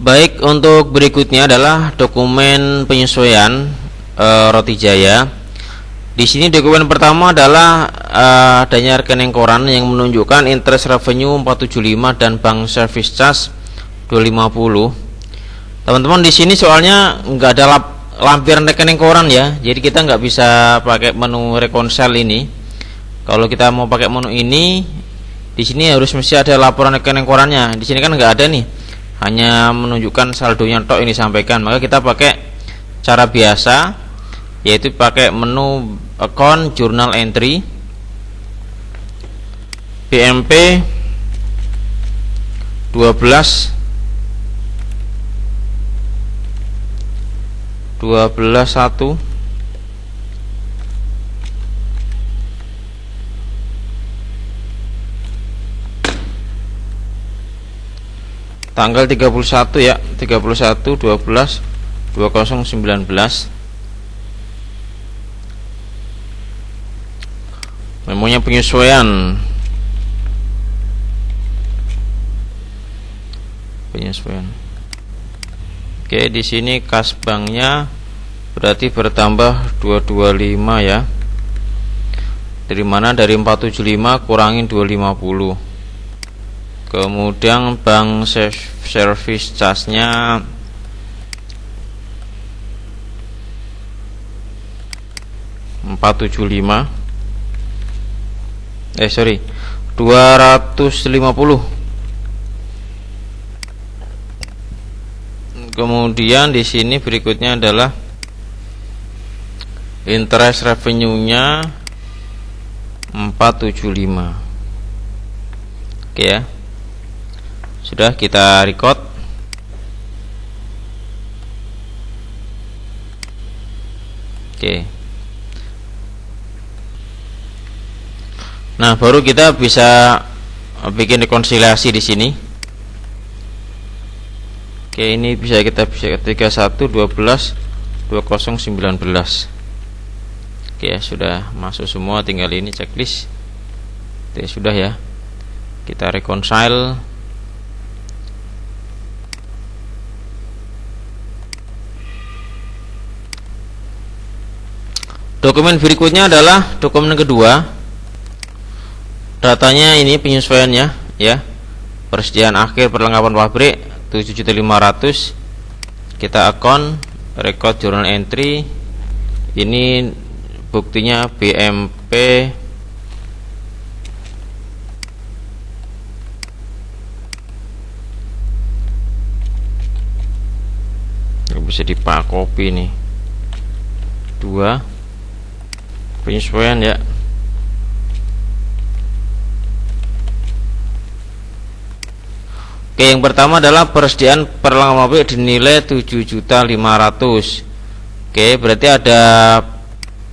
Baik, untuk berikutnya adalah dokumen penyesuaian Roti Jaya. Di sini dokumen pertama adalah adanya rekening koran yang menunjukkan interest revenue 475 dan bank service charge 250. Teman-teman, di sini soalnya nggak ada lampiran rekening koran ya, jadi kita nggak bisa pakai menu reconcile ini. Kalau kita mau pakai menu ini, di sini harus mesti ada laporan rekening korannya. Di sini kan nggak ada nih, hanya menunjukkan saldonya tok ini sampaikan. Maka kita pakai cara biasa, yaitu pakai menu account journal entry, BMP 12 1 tanggal 31 ya, 31 12 2019. Memonya penyesuaian. Oke, di sini kas banknya berarti bertambah 225 ya. Dari mana? Dari 475 kurangin 250. Kemudian bank service charge-nya 475. 250. Kemudian di sini berikutnya adalah interest revenue-nya 475. Oke ya. Sudah kita record. Oke. Nah, baru kita bisa bikin rekonsiliasi di sini. Oke, ini bisa kita 31 12 2019. Oke ya, sudah masuk semua, tinggal ini checklist. Oke, sudah ya. Kita reconcile. Dokumen berikutnya adalah dokumen kedua. Datanya ini penyesuaiannya ya. Persediaan akhir perlengkapan pabrik 7.500.000. Kita akun record journal entry. Ini buktinya BMP bisa dipak copy nih. 2 penyesuaian ya. Oke, yang pertama adalah persediaan perlengkapan pabrik dinilai 7.500.000. Oke, berarti ada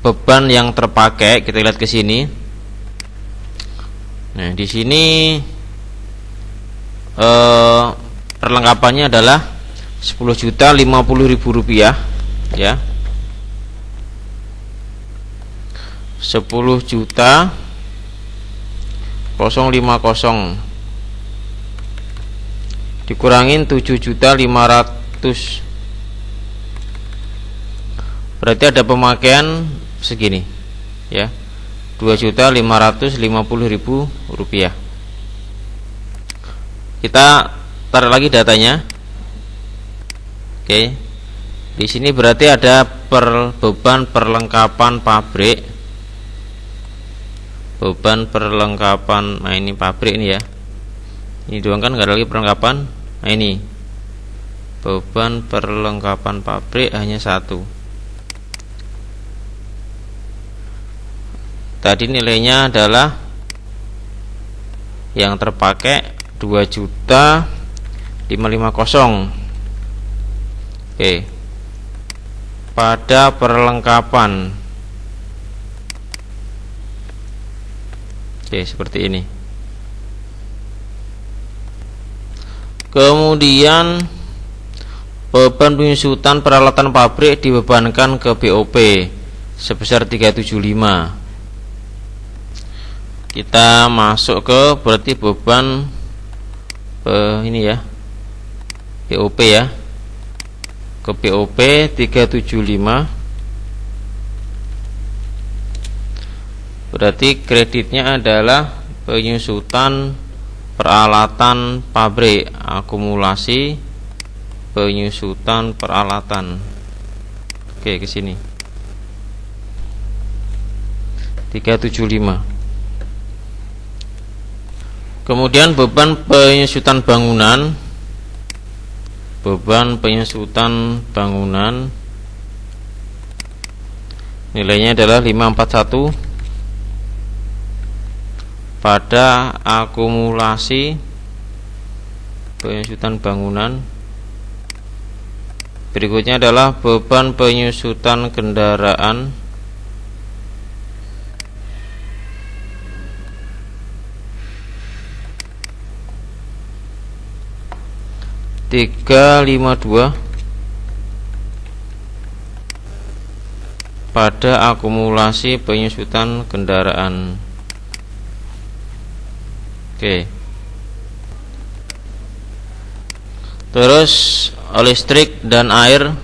beban yang terpakai. Kita lihat ke sini. Nah, di sini perlengkapannya adalah 10.050.000 rupiah ya. 10.050 dikurangin 7.500.000, berarti ada pemakaian segini ya, 2.550.000 rupiah. Kita tarik lagi datanya. Oke, di sini berarti ada beban perlengkapan pabrik, beban perlengkapan. Nah, ini pabrik ini ya, ini doang kan, nggak ada lagi perlengkapan. Nah, ini beban perlengkapan pabrik hanya 1. Tadi nilainya adalah yang terpakai 2.550.000. Oke, pada perlengkapan. Oke, seperti ini. Kemudian beban penyusutan peralatan pabrik dibebankan ke BOP sebesar 375. Kita masuk ke berarti beban ini ya, BOP ya, ke BOP 375. Berarti kreditnya adalah penyusutan peralatan pabrik, akumulasi penyusutan peralatan. Oke, ke sini 375. Kemudian beban penyusutan bangunan, nilainya adalah 541 pada akumulasi penyusutan bangunan. Berikutnya adalah beban penyusutan kendaraan, (352) pada akumulasi penyusutan kendaraan. Oke. Terus listrik dan air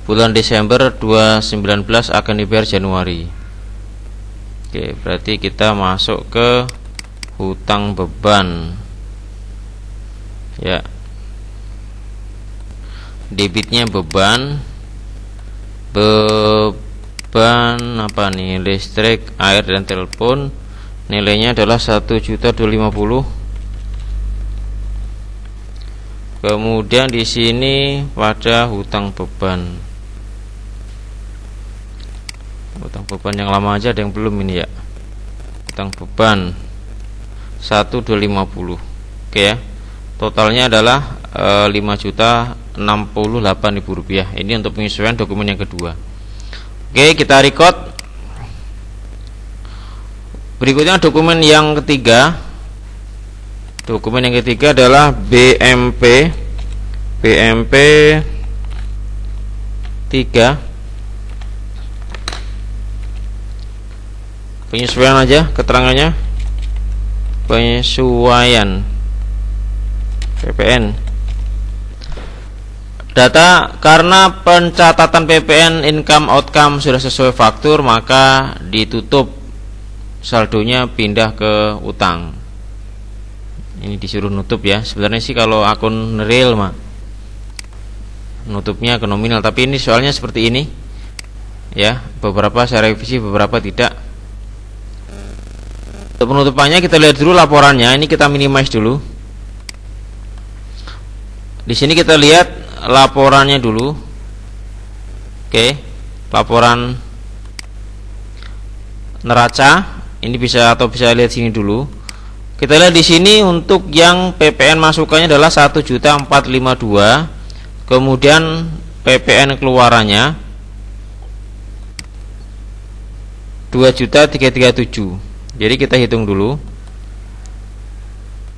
bulan Desember 2019 akan dibayar Januari. Oke, berarti kita masuk ke hutang beban. Ya. Debitnya beban apa nih, listrik, air dan telepon, nilainya adalah 1.250.000. Kemudian di sini pada hutang beban yang lama aja, ada yang belum ini ya. Hutang beban 1.250. Oke ya. Totalnya adalah 5.068.000 rupiah. Ini untuk penyesuaian dokumen yang kedua. Oke, kita record. Berikutnya dokumen yang ketiga. Dokumen yang ketiga adalah BMP 3. Penyesuaian aja keterangannya. Penyesuaian PPN. Data karena pencatatan PPN income outcome sudah sesuai faktur, maka ditutup, saldonya pindah ke utang. Ini disuruh nutup ya. Sebenarnya sih kalau akun real mah nutupnya ke nominal, tapi ini soalnya seperti ini ya. Beberapa saya revisi, beberapa tidak. Untuk penutupannya kita lihat dulu laporannya. Ini kita minimize dulu. Di sini kita lihat laporannya dulu. Oke, laporan neraca. Ini bisa lihat sini dulu. Kita lihat di sini untuk yang PPN masukannya adalah 1.452. Kemudian PPN keluarannya 2.337. Jadi kita hitung dulu.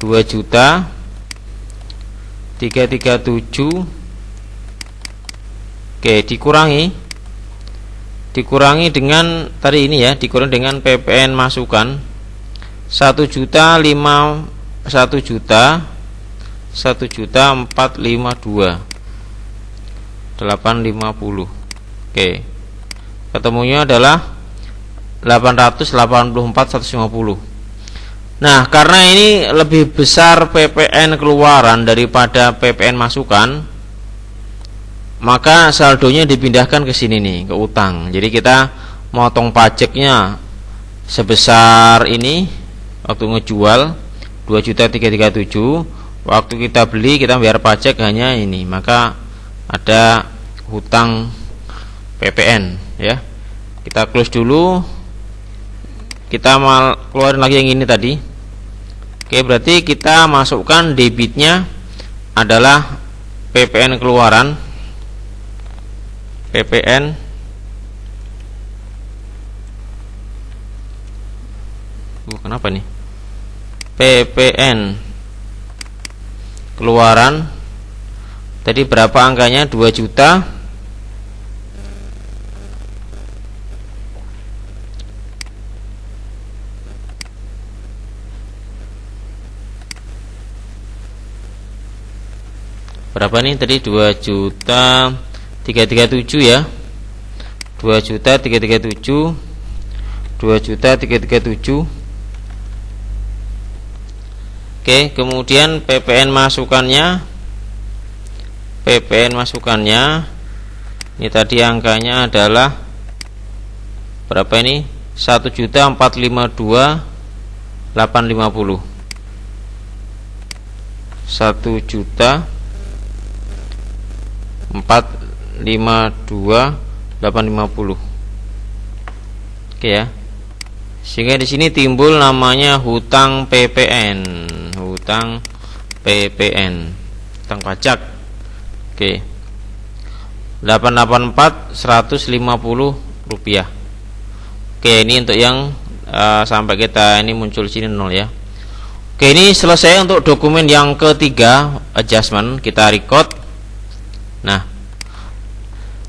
2.337. Oke, dikurangi dengan tadi ini ya, dikurangi dengan PPN masukan 1.452.850. Oke, ketemunya adalah 884.150. Nah, karena ini lebih besar PPN keluaran daripada PPN masukan, maka saldonya dipindahkan ke sini nih, ke utang. Jadi kita motong pajaknya sebesar ini waktu ngejual 2.337. Waktu kita beli kita bayar pajak hanya ini, maka ada hutang PPN ya. Kita close dulu. Kita mau keluarin lagi yang ini tadi. Oke, berarti kita masukkan debitnya adalah PPN keluaran. PPN kenapa nih? PPN keluaran tadi berapa angkanya? 2 juta. berapa nih tadi? 2.337 ya. 2.337, 2.337. Oke, kemudian PPN masukannya. PPN masukannya ini tadi angkanya adalah berapa ini? 1.452.850. 1.452.850. Oke ya. Sehingga di sini timbul namanya hutang PPN, hutang PPN, hutang pajak. Oke. 884 150 rupiah. Oke, ini untuk yang sampai kita ini muncul sini 0 ya. Oke, ini selesai untuk dokumen yang ketiga, adjustment, kita record. Nah,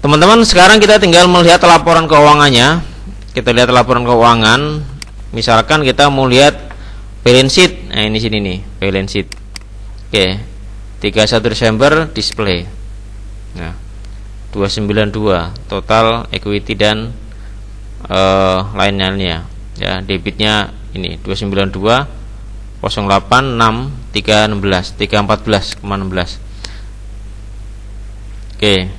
teman-teman, sekarang kita tinggal melihat laporan keuangannya. Kita lihat laporan keuangan. Misalkan kita mau lihat balance sheet. Nah, ini sini nih, balance sheet. Oke. 31 Desember display. Nah, 292 total equity dan lainnya ya. Debitnya ini 292 086 316 314,16. Oke.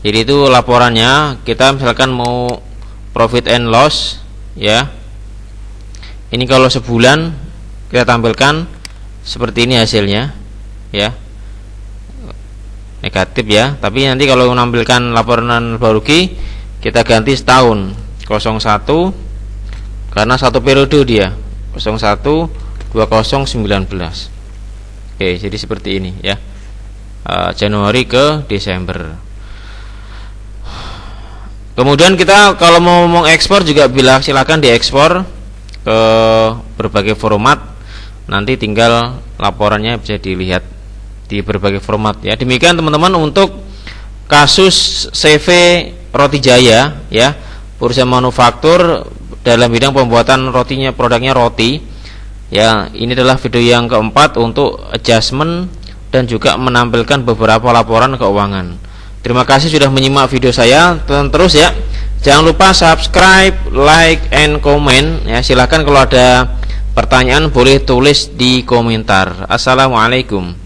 Jadi itu laporannya. Kita misalkan mau profit and loss ya. Ini kalau sebulan kita tampilkan seperti ini hasilnya ya. Negatif ya, tapi nanti kalau menampilkan laporan rugi kita ganti setahun 01 karena satu periode dia 01 2019. Oke, jadi seperti ini ya. Januari ke Desember. Kemudian kita kalau mau mengekspor juga silakan diekspor ke berbagai format. Nanti tinggal laporannya bisa dilihat di berbagai format ya. Demikian teman-teman untuk kasus CV Roti Jaya ya, perusahaan manufaktur dalam bidang pembuatan rotinya, produknya roti ya. Ini adalah video yang keempat untuk adjustment dan juga menampilkan beberapa laporan keuangan. Terima kasih sudah menyimak video saya. Tonton terus ya. Jangan lupa subscribe, like, and comment ya. Silahkan kalau ada pertanyaan boleh tulis di komentar. Assalamualaikum.